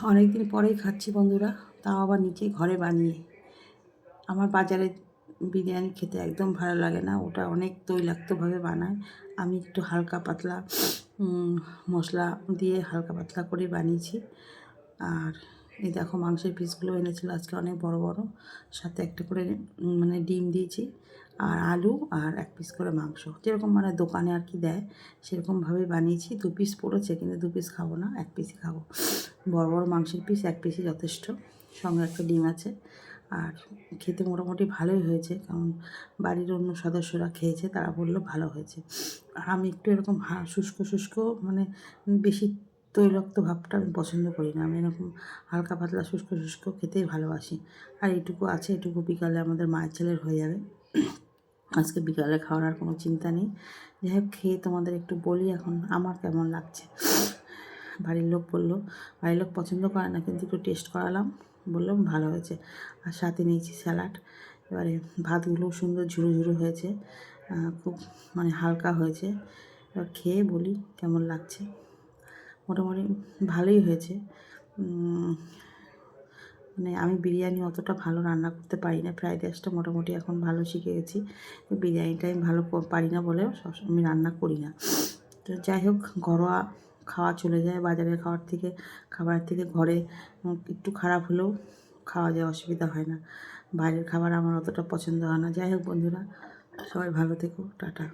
অনেক দিন পরেই খাচ্ছি বন্ধুরা, তাও আবার নিজে ঘরে বানিয়ে। আমার বাজারে বিরিয়ানি খেতে একদম ভালো লাগে না, ওটা অনেক তৈলাক্তভাবে বানায়। আমি একটু হালকা পাতলা মশলা দিয়ে হালকা পাতলা করে বানিয়েছি। আর এই দেখো মাংসের পিসগুলো এনেছিল আজকে অনেক বড় বড়, সাথে একটা করে মানে ডিম দিয়েছি, আর আলু, আর এক পিস করে মাংস, যেরকম মানে দোকানে আর কি দেয় সেরকমভাবেই বানিয়েছি। 2 পিস পড়েছে, কিন্তু 2 পিস খাবো না, 1 পিসই খাবো। বড় বড় মাংসের পিস 1 পিসই যথেষ্ট, সঙ্গে একটা ডিম আছে। আর খেতে মোটামুটি ভালোই হয়েছে, কারণ বাড়ির অন্য সদস্যরা খেয়েছে, তারা বললো ভালো হয়েছে। আর আমি একটু এরকম শুষ্ক শুষ্ক, মানে বেশি তৈলাক্ত ভাবটা আমি পছন্দ করি না। আমি এরকম হালকা পাতলা শুষ্ক শুষ্ক খেতেই ভালোবাসি। আর এইটুকু আছে, এটুকু বিকালে আমাদের মায়ের ছেলের হয়ে যাবে। আজকে বিকালে খাওয়ার আর কোনো চিন্তা নেই। যাই হোক, খেয়ে তোমাদের একটু বলি এখন আমার কেমন লাগছে। বাড়ির লোক বললো, বাড়ির লোক পছন্দ করে না, কিন্তু একটু টেস্ট করালাম, বললাম ভালো হয়েছে। আর সাথে নিয়েছি স্যালাড। এবারে ভাতগুলোও সুন্দর ঝুরো ঝুরো হয়েছে, খুব মানে হালকা হয়েছে। এবার খেয়ে বলি কেমন লাগছে। মোটামুটি ভালোই হয়েছে। মানে আমি বিরিয়ানি অতটা ভালো রান্না করতে পারি না, ফ্রাইড রাইসটা মোটামুটি এখন ভালো শিখে গেছি। তো বিরিয়ানিটা আমি ভালো পারি না বলেও সবসময় আমি রান্না করি না। তো যাই হোক, ঘরোয়া খাওয়া চলে যায়, বাজারের খাবারের থেকে ঘরে একটু খারাপ হলেও খাওয়া যায়, অসুবিধা হয় না। বাইরের খাবার আমার অতটা পছন্দ হয় না। যাই হোক বন্ধুরা, সবাই ভালো থেকো, টাটা।